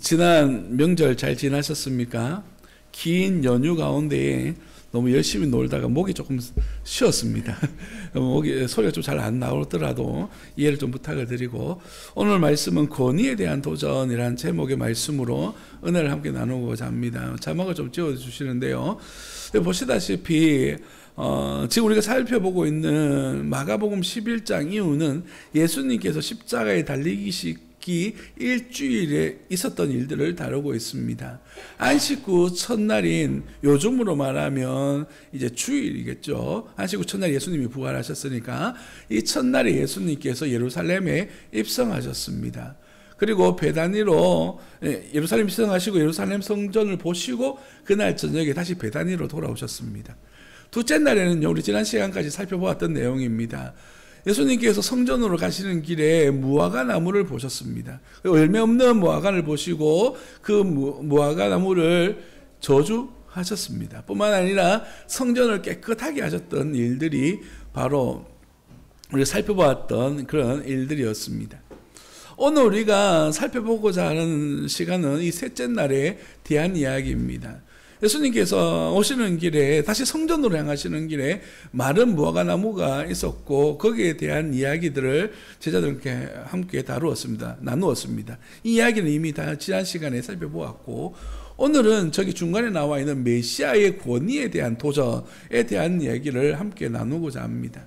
지난 명절 잘 지나셨습니까? 긴 연휴 가운데 너무 열심히 놀다가 목이 조금 쉬었습니다. 목이 소리가 좀 잘 안 나오더라도 이해를 좀 부탁을 드리고, 오늘 말씀은 권위에 대한 도전이라는 제목의 말씀으로 은혜를 함께 나누고자 합니다. 자막을 좀 지어주시는데요. 보시다시피 지금 우리가 살펴보고 있는 마가복음 11장 이후는 예수님께서 십자가에 달리기 일주일에 있었던 일들을 다루고 있습니다. 안식 후 첫날인 요즘으로 말하면 이제 주일이겠죠. 안식 후 첫날 예수님이 부활하셨으니까 이 첫날에 예수님께서 예루살렘에 입성하셨습니다. 그리고 베다니로 예루살렘 입성하시고 예루살렘 성전을 보시고 그날 저녁에 다시 베다니로 돌아오셨습니다. 둘째 날에는요, 우리 지난 시간까지 살펴보았던 내용입니다. 예수님께서 성전으로 가시는 길에 무화과 나무를 보셨습니다. 열매 없는 무화과를 보시고 그 무화과 나무를 저주하셨습니다. 뿐만 아니라 성전을 깨끗하게 하셨던 일들이 바로 우리가 살펴보았던 그런 일들이었습니다. 오늘 우리가 살펴보고자 하는 시간은 이 셋째 날에 대한 이야기입니다. 예수님께서 오시는 길에, 다시 성전으로 향하시는 길에 마른 무화과 나무가 있었고 거기에 대한 이야기들을 제자들께 함께 나누었습니다. 이 이야기는 이미 다 지난 시간에 살펴보았고, 오늘은 저기 중간에 나와 있는 메시아의 권위에 대한 도전에 대한 이야기를 함께 나누고자 합니다.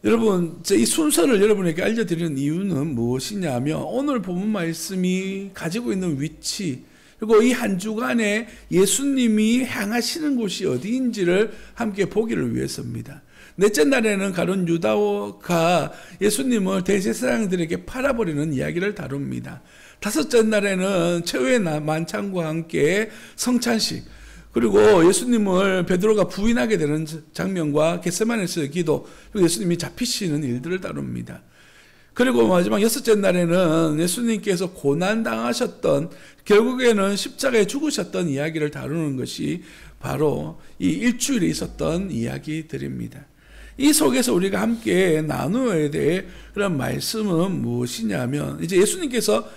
여러분, 이 순서를 여러분에게 알려드리는 이유는 무엇이냐면, 오늘 본문 말씀이 가지고 있는 위치, 그리고 이 한 주간에 예수님이 향하시는 곳이 어디인지를 함께 보기를 위해서입니다. 넷째 날에는 가룟 유다가 예수님을 대제사장들에게 팔아버리는 이야기를 다룹니다. 다섯째 날에는 최후의 만찬과 함께 성찬식, 그리고 예수님을 베드로가 부인하게 되는 장면과 겟세마네에서의 기도, 그리고 예수님이 잡히시는 일들을 다룹니다. 그리고 마지막 여섯째 날에는 예수님께서 고난당하셨던, 결국에는 십자가에 죽으셨던 이야기를 다루는 것이 바로 이 일주일에 있었던 이야기들입니다. 이 속에서 우리가 함께 나누어야 될 그런 말씀은 무엇이냐면, 이제 예수님께서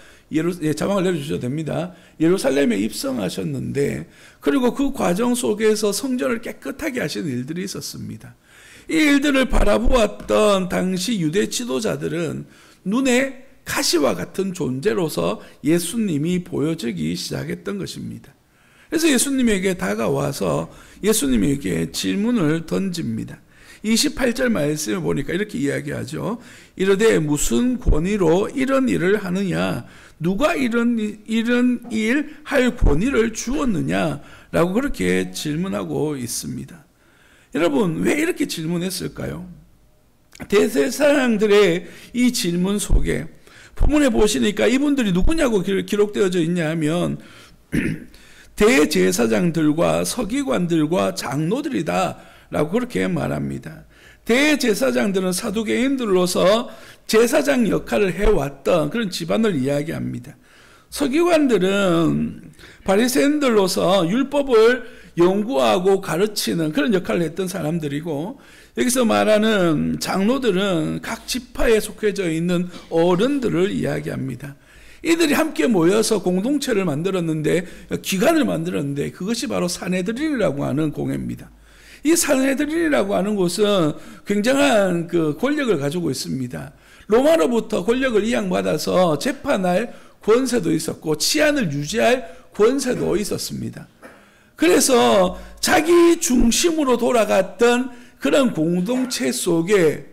자막을 내려주셔도 됩니다. 예루살렘에 입성하셨는데, 그리고 그 과정 속에서 성전을 깨끗하게 하시는 일들이 있었습니다. 이 일들을 바라보았던 당시 유대 지도자들은 눈에 가시와 같은 존재로서 예수님이 보여지기 시작했던 것입니다. 그래서 예수님에게 다가와서 예수님에게 질문을 던집니다. 28절 말씀을 보니까 이렇게 이야기하죠. 이르되 무슨 권위로 이런 일을 하느냐? 누가 이런 일 할 권위를 주었느냐? 라고 그렇게 질문하고 있습니다. 여러분, 왜 이렇게 질문했을까요? 대제사장들의 이 질문 속에 본문에 보시니까 이분들이 누구냐고 기록되어져 있냐 하면 대제사장들과 서기관들과 장로들이다 라고 그렇게 말합니다. 대제사장들은 사두개인들로서 제사장 역할을 해왔던 그런 집안을 이야기합니다. 서기관들은 바리새인들로서 율법을 연구하고 가르치는 그런 역할을 했던 사람들이고, 여기서 말하는 장로들은 각 지파에 속해져 있는 어른들을 이야기합니다. 이들이 함께 모여서 공동체를 만들었는데, 기관을 만들었는데, 그것이 바로 산헤드린이라고 하는 공회입니다. 이 산헤드린이라고 하는 곳은 굉장한 그 권력을 가지고 있습니다. 로마로부터 권력을 이양받아서 재판할 권세도 있었고 치안을 유지할 권세도 있었습니다. 그래서 자기 중심으로 돌아갔던 그런 공동체 속에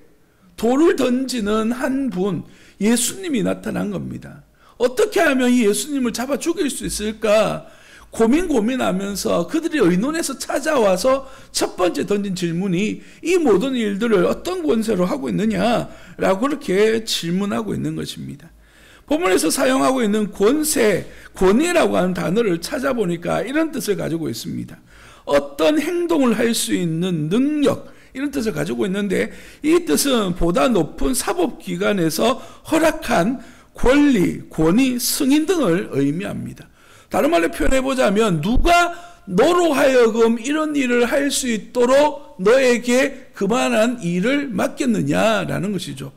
돌을 던지는 한 분, 예수님이 나타난 겁니다. 어떻게 하면 이 예수님을 잡아 죽일 수 있을까 고민하면서 그들이 의논해서 찾아와서 첫 번째 던진 질문이 이 모든 일들을 어떤 권세로 하고 있느냐라고 그렇게 질문하고 있는 것입니다. 본문에서 사용하고 있는 권위라고 하는 단어를 찾아보니까 이런 뜻을 가지고 있습니다. 어떤 행동을 할 수 있는 능력, 이런 뜻을 가지고 있는데, 이 뜻은 보다 높은 사법기관에서 허락한 권리, 권위, 승인 등을 의미합니다. 다른 말로 표현해보자면 누가 너로 하여금 이런 일을 할 수 있도록 너에게 그만한 일을 맡겼느냐라는 것이죠.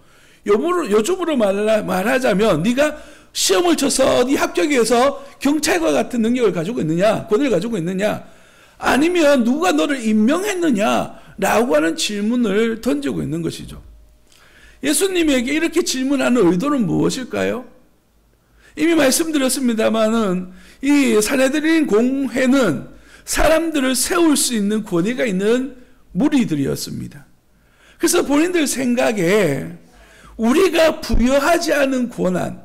요즘으로 말하자면 네가 시험을 쳐서 네 합격해서 경찰과 같은 능력을 가지고 있느냐, 권위를 가지고 있느냐, 아니면 누가 너를 임명했느냐라고 하는 질문을 던지고 있는 것이죠. 예수님에게 이렇게 질문하는 의도는 무엇일까요? 이미 말씀드렸습니다마는 이 산헤드린 공회는 사람들을 세울 수 있는 권위가 있는 무리들이었습니다. 그래서 본인들 생각에 우리가 부여하지 않은 권한,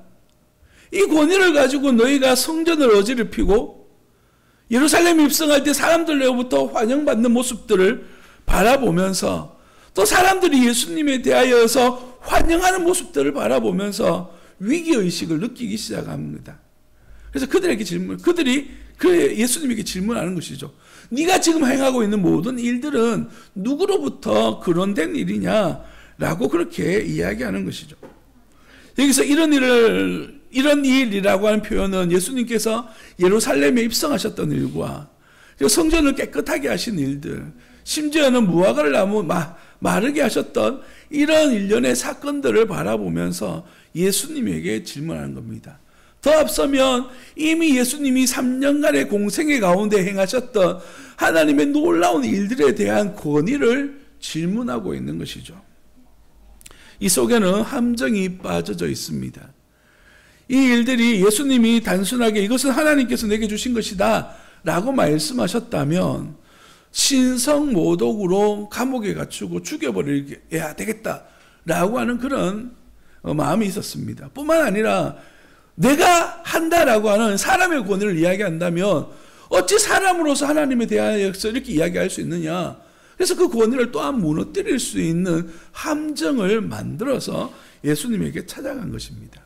이 권위를 가지고 너희가 성전을 어지럽히고 예루살렘에 입성할 때 사람들로부터 환영받는 모습들을 바라보면서 또 사람들이 예수님에 대하여서 환영하는 모습들을 바라보면서 위기의식을 느끼기 시작합니다. 그래서 그들이 예수님에게 질문하는 것이죠. 네가 지금 행하고 있는 모든 일들은 누구로부터 거론된 일이냐라고 그렇게 이야기하는 것이죠. 여기서 이런 일이라고 하는 표현은 예수님께서 예루살렘에 입성하셨던 일과 성전을 깨끗하게 하신 일들, 심지어는 무화과를 나무 마르게 하셨던 이런 일련의 사건들을 바라보면서 예수님에게 질문하는 겁니다. 더 앞서면 이미 예수님이 3년간의 공생의 가운데 행하셨던 하나님의 놀라운 일들에 대한 권위를 질문하고 있는 것이죠. 이 속에는 함정이 빠져져 있습니다. 이 일들이 예수님이 단순하게 이것은 하나님께서 내게 주신 것이다 라고 말씀하셨다면 신성모독으로 감옥에 갇히고 죽여버려야 되겠다 라고 하는 그런 마음이 있었습니다. 뿐만 아니라 내가 한다라고 하는 사람의 권위를 이야기한다면 어찌 사람으로서 하나님에 대하여서 이렇게 이야기할 수 있느냐. 그래서 그 권위를 또한 무너뜨릴 수 있는 함정을 만들어서 예수님에게 찾아간 것입니다.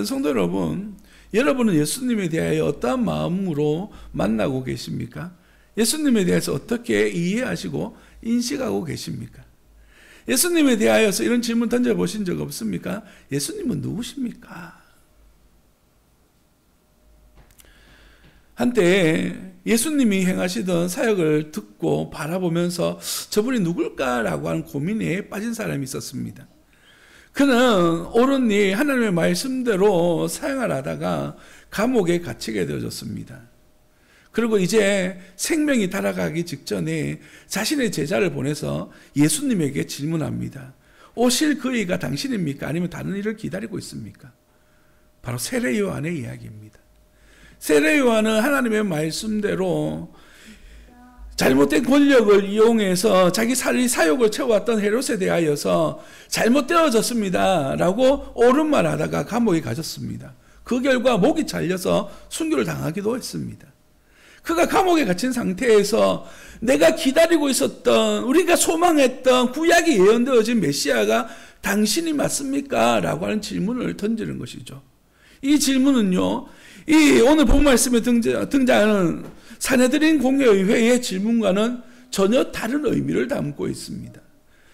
성도 여러분, 여러분은 예수님에 대하여 어떠한 마음으로 만나고 계십니까? 예수님에 대해서 어떻게 이해하시고 인식하고 계십니까? 예수님에 대하여서 이런 질문 던져보신 적 없습니까? 예수님은 누구십니까? 한때 예수님이 행하시던 사역을 듣고 바라보면서 저분이 누굴까라고 하는 고민에 빠진 사람이 있었습니다. 그는 옳은 일, 하나님의 말씀대로 사역을 하다가 감옥에 갇히게 되어졌습니다. 그리고 이제 생명이 달아가기 직전에 자신의 제자를 보내서 예수님에게 질문합니다. 오실 그 이가 당신입니까? 아니면 다른 일을 기다리고 있습니까? 바로 세례 요한의 이야기입니다. 세례 요한은 하나님의 말씀대로 잘못된 권력을 이용해서 자기 사욕을 채워왔던 헤롯에 대하여서 잘못되어졌습니다 라고 옳은 말 하다가 감옥에 갇혔습니다. 그 결과 목이 잘려서 순교를 당하기도 했습니다. 그가 감옥에 갇힌 상태에서 내가 기다리고 있었던, 우리가 소망했던 구약이 예언되어진 메시아가 당신이 맞습니까? 라고 하는 질문을 던지는 것이죠. 이 질문은요, 이 오늘 본 말씀에 등장하는 산헤드린 공회의 질문과는 전혀 다른 의미를 담고 있습니다.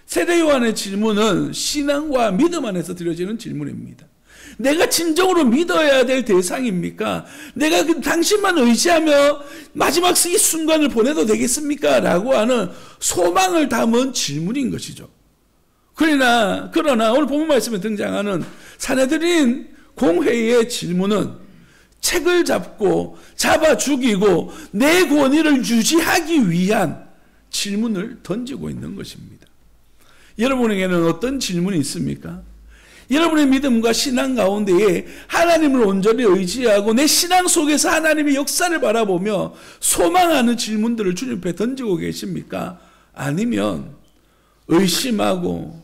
세례 요한의 질문은 신앙과 믿음 안에서 드려지는 질문입니다. 내가 진정으로 믿어야 될 대상입니까? 내가 당신만 의지하며 마지막 이 순간을 보내도 되겠습니까? 라고 하는 소망을 담은 질문인 것이죠. 그러나 오늘 본문 말씀에 등장하는 산헤드린 공회의 질문은 책을 잡아 죽이고 내 권위를 유지하기 위한 질문을 던지고 있는 것입니다. 여러분에게는 어떤 질문이 있습니까? 여러분의 믿음과 신앙 가운데에 하나님을 온전히 의지하고 내 신앙 속에서 하나님의 역사를 바라보며 소망하는 질문들을 주님 앞에 던지고 계십니까? 아니면 의심하고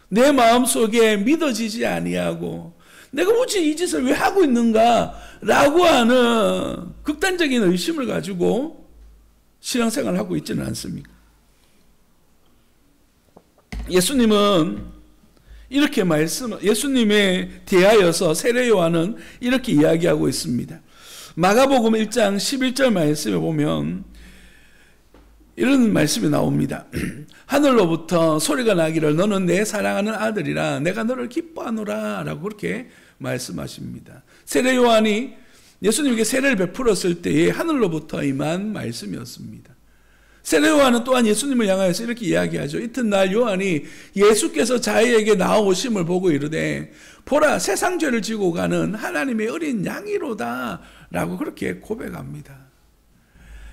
내 마음속에 믿어지지 아니하고 내가 굳이 이 짓을 왜 하고 있는가? 라고 하는 극단적인 의심을 가지고 신앙생활을 하고 있지는 않습니까? 예수님은 예수님에 대하여서 세례 요한은 이렇게 이야기하고 있습니다. 마가복음 1장 11절 말씀에 보면 이런 말씀이 나옵니다. 하늘로부터 소리가 나기를 너는 내 사랑하는 아들이라 내가 너를 기뻐하노라 라고 그렇게 말씀하십니다. 세례 요한이 예수님에게 세례를 베풀었을 때에 하늘로부터 임한 말씀이었습니다. 세례 요한은 또한 예수님을 향하여서 이렇게 이야기하죠. 이튿날 요한이 예수께서 자기에게 나오심을 보고 이르되 보라 세상 죄를 지고 가는 하나님의 어린 양이로다 라고 그렇게 고백합니다.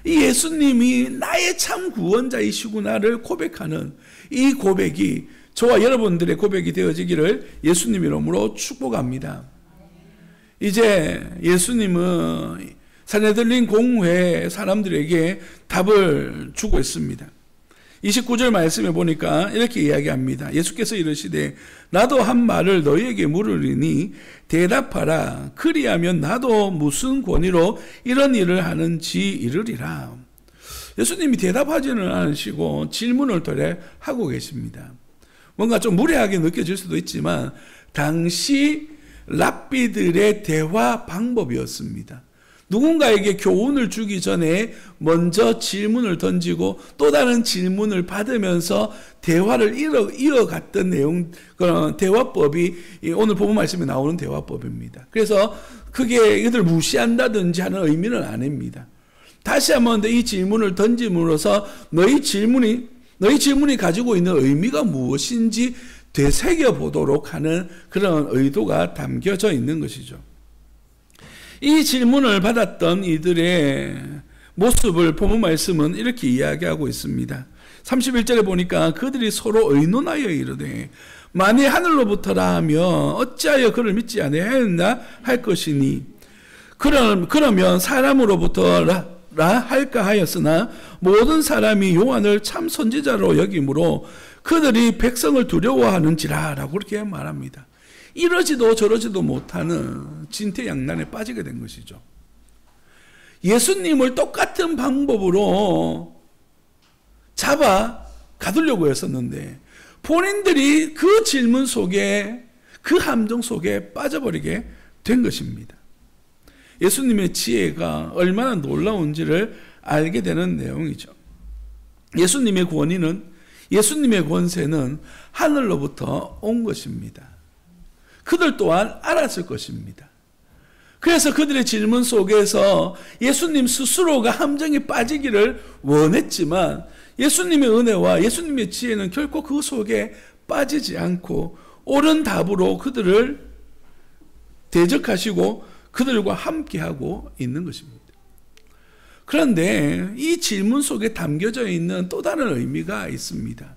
이 예수님이 나의 참 구원자이시구나를 고백하는 이 고백이 저와 여러분들의 고백이 되어지기를 예수님 이름으로 축복합니다. 이제 예수님은 산헤드린 공회 사람들에게 답을 주고 있습니다. 29절 말씀에 보니까 이렇게 이야기합니다. 예수께서 이르시되 나도 한 말을 너희에게 물으리니 대답하라. 그리하면 나도 무슨 권위로 이런 일을 하는지 이르리라. 예수님이 대답하지는 않으시고 질문을 하고 계십니다. 뭔가 좀 무례하게 느껴질 수도 있지만 당시 랍비들의 대화 방법이었습니다. 누군가에게 교훈을 주기 전에 먼저 질문을 던지고 또 다른 질문을 받으면서 대화를 이어갔던 내용, 그런 대화법이 오늘 본문 말씀에 나오는 대화법입니다. 그래서 그게 이들 무시한다든지 하는 의미는 아닙니다. 다시 한번 이 질문을 던짐으로써 너희 질문이 가지고 있는 의미가 무엇인지 되새겨 보도록 하는 그런 의도가 담겨져 있는 것이죠. 이 질문을 받았던 이들의 모습을 본문 말씀은 이렇게 이야기하고 있습니다. 31절에 보니까 그들이 서로 의논하여 이르되 만일 하늘로부터라 하면 어찌하여 그를 믿지 아니하였나 할 것이니 그러면 사람으로부터라 할까 하였으나 모든 사람이 요한을 참 선지자로 여기므로 그들이 백성을 두려워하는지라 라고 그렇게 말합니다. 이러지도 저러지도 못하는 진퇴양난에 빠지게 된 것이죠. 예수님을 똑같은 방법으로 잡아 가두려고 했었는데 본인들이 그 질문 속에 그 함정 속에 빠져버리게 된 것입니다. 예수님의 지혜가 얼마나 놀라운지를 알게 되는 내용이죠. 예수님의 권위는, 예수님의 권세는 하늘로부터 온 것입니다. 그들 또한 알았을 것입니다. 그래서 그들의 질문 속에서 예수님 스스로가 함정에 빠지기를 원했지만 예수님의 은혜와 예수님의 지혜는 결코 그 속에 빠지지 않고 옳은 답으로 그들을 대적하시고 그들과 함께하고 있는 것입니다. 그런데 이 질문 속에 담겨져 있는 또 다른 의미가 있습니다.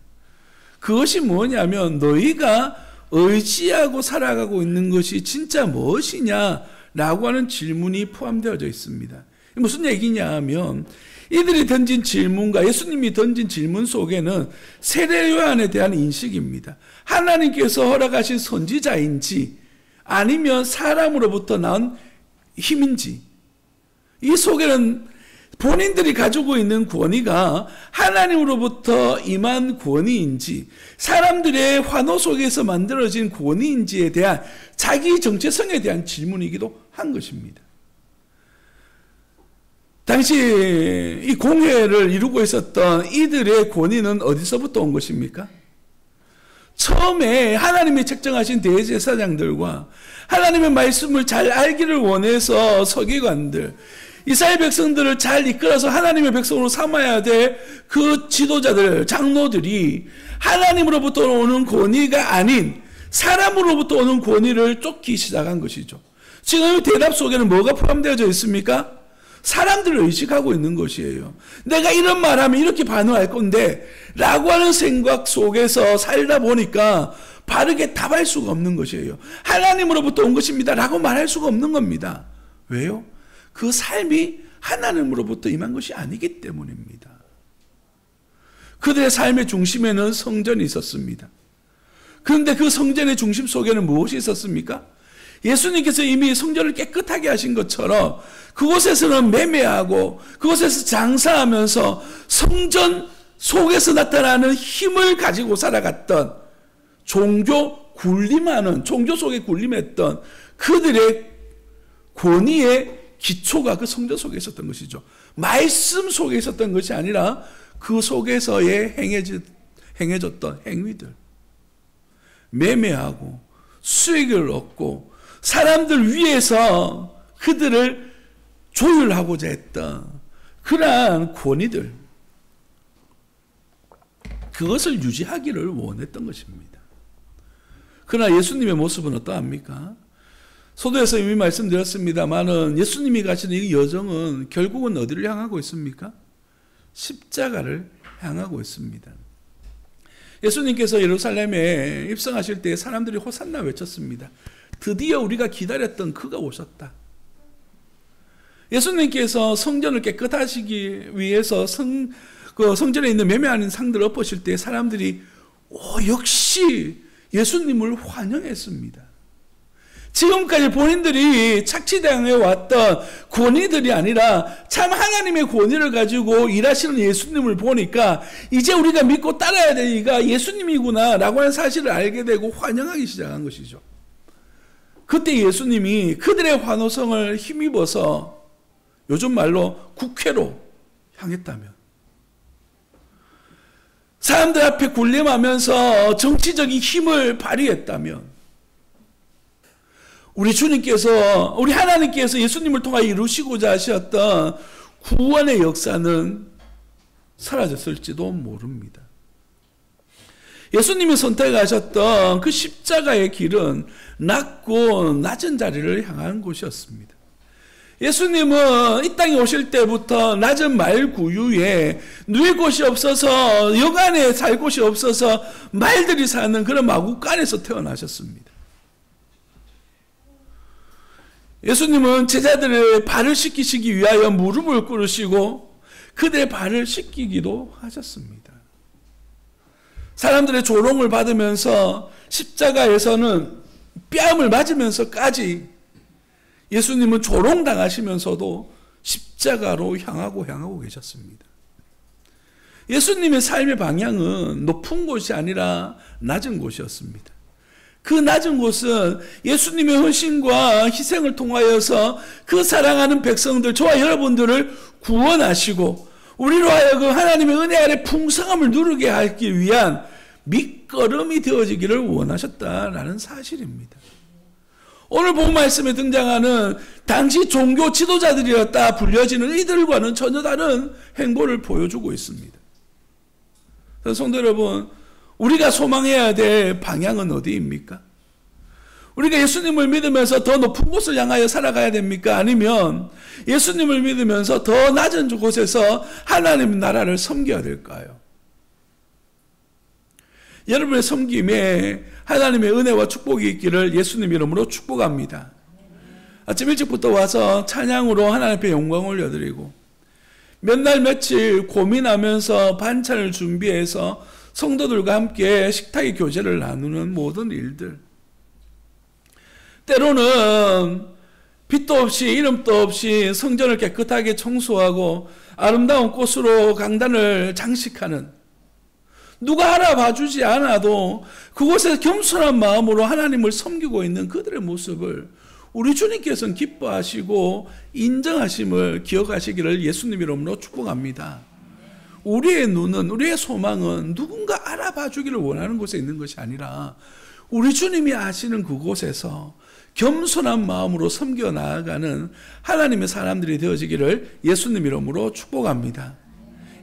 그것이 뭐냐면 너희가 의지하고 살아가고 있는 것이 진짜 무엇이냐라고 하는 질문이 포함되어져 있습니다. 무슨 얘기냐 하면 이들이 던진 질문과 예수님이 던진 질문 속에는 세례 요한에 대한 인식입니다. 하나님께서 허락하신 선지자인지 아니면 사람으로부터 나온 힘인지, 이 속에는 본인들이 가지고 있는 권위가 하나님으로부터 임한 권위인지 사람들의 환호 속에서 만들어진 권위인지에 대한 자기 정체성에 대한 질문이기도 한 것입니다. 당시 이 공회를 이루고 있었던 이들의 권위는 어디서부터 온 것입니까? 처음에 하나님이 책정하신 대제사장들과 하나님의 말씀을 잘 알기를 원해서 서기관들, 이스라엘 백성들을 잘 이끌어서 하나님의 백성으로 삼아야 될 그 지도자들, 장로들이 하나님으로부터 오는 권위가 아닌 사람으로부터 오는 권위를 쫓기 시작한 것이죠. 지금 대답 속에는 뭐가 포함되어져 있습니까? 사람들을 의식하고 있는 것이에요. 내가 이런 말하면 이렇게 반응할 건데 라고 하는 생각 속에서 살다 보니까 바르게 답할 수가 없는 것이에요. 하나님으로부터 온 것입니다 라고 말할 수가 없는 겁니다. 왜요? 그 삶이 하나님으로부터 임한 것이 아니기 때문입니다. 그들의 삶의 중심에는 성전이 있었습니다. 그런데 그 성전의 중심 속에는 무엇이 있었습니까? 예수님께서 이미 성전을 깨끗하게 하신 것처럼 그곳에서는 매매하고 그곳에서 장사하면서 성전 속에서 나타나는 힘을 가지고 살아갔던 종교 속에 군림했던 그들의 권위의 기초가 그 성전 속에 있었던 것이죠. 말씀 속에 있었던 것이 아니라 그 속에서의 행해졌던 행위들, 매매하고 수익을 얻고 사람들 위해서 그들을 조율하고자 했던 그러한 권위들, 그것을 유지하기를 원했던 것입니다. 그러나 예수님의 모습은 어떠합니까? 소도에서 이미 말씀드렸습니다마는 예수님이 가시는 이 여정은 결국은 어디를 향하고 있습니까? 십자가를 향하고 있습니다. 예수님께서 예루살렘에 입성하실 때 사람들이 호산나 외쳤습니다. 드디어 우리가 기다렸던 그가 오셨다. 예수님께서 성전을 깨끗하시기 위해서 성전에 있는 매매하는 상들을 엎으실 때 사람들이 역시 예수님을 환영했습니다. 지금까지 본인들이 착취당해 왔던 권위들이 아니라 참 하나님의 권위를 가지고 일하시는 예수님을 보니까 이제 우리가 믿고 따라야 될 이가 예수님이구나 라고 하는 사실을 알게 되고 환영하기 시작한 것이죠. 그때 예수님이 그들의 환호성을 힘입어서 요즘 말로 국회로 향했다면, 사람들 앞에 군림하면서 정치적인 힘을 발휘했다면, 우리 주님께서, 우리 하나님께서 예수님을 통하여 이루시고자 하셨던 구원의 역사는 사라졌을지도 모릅니다. 예수님이 선택하셨던 그 십자가의 길은 낮고 낮은 자리를 향한 곳이었습니다. 예수님은 이 땅에 오실 때부터 낮은 말 구유에 누일 곳이 없어서, 여간에 살 곳이 없어서 말들이 사는 그런 마구간에서 태어나셨습니다. 예수님은 제자들의 발을 씻기시기 위하여 무릎을 꿇으시고 그들의 발을 씻기기도 하셨습니다. 사람들의 조롱을 받으면서 십자가에서는 뺨을 맞으면서까지 예수님은 조롱당하시면서도 십자가로 향하고 계셨습니다. 예수님의 삶의 방향은 높은 곳이 아니라 낮은 곳이었습니다. 그 낮은 곳은 예수님의 헌신과 희생을 통하여서 그 사랑하는 백성들, 저와 여러분들을 구원하시고 우리로 하여금 하나님의 은혜 아래 풍성함을 누리게 하기 위한 밑거름이 되어지기를 원하셨다라는 사실입니다. 오늘 본 말씀에 등장하는 당시 종교 지도자들이었다 불려지는 이들과는 전혀 다른 행보를 보여주고 있습니다. 성도 여러분, 우리가 소망해야 될 방향은 어디입니까? 우리가 예수님을 믿으면서 더 높은 곳을 향하여 살아가야 됩니까? 아니면 예수님을 믿으면서 더 낮은 곳에서 하나님 나라를 섬겨야 될까요? 여러분의 섬김에 하나님의 은혜와 축복이 있기를 예수님 이름으로 축복합니다. 아침 일찍부터 와서 찬양으로 하나님 앞에 영광 올려드리고 몇 날 며칠 고민하면서 반찬을 준비해서 성도들과 함께 식탁의 교제를 나누는 모든 일들, 때로는 빛도 없이 이름도 없이 성전을 깨끗하게 청소하고 아름다운 꽃으로 강단을 장식하는, 누가 알아봐주지 않아도 그곳에서 겸손한 마음으로 하나님을 섬기고 있는 그들의 모습을 우리 주님께서는 기뻐하시고 인정하심을 기억하시기를 예수님 이름으로 축복합니다. 우리의 눈은, 우리의 소망은 누군가 알아봐 주기를 원하는 곳에 있는 것이 아니라 우리 주님이 아시는 그곳에서 겸손한 마음으로 섬겨 나아가는 하나님의 사람들이 되어지기를 예수님 이름으로 축복합니다.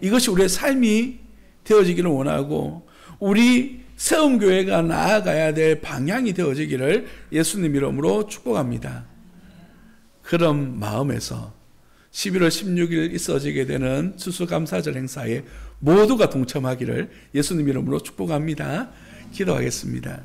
이것이 우리의 삶이 되어지기를 원하고 우리 세움교회가 나아가야 될 방향이 되어지기를 예수님 이름으로 축복합니다. 그런 마음에서 11월 16일 있어지게 되는 추수감사절 행사에 모두가 동참하기를 예수님 이름으로 축복합니다. 기도하겠습니다.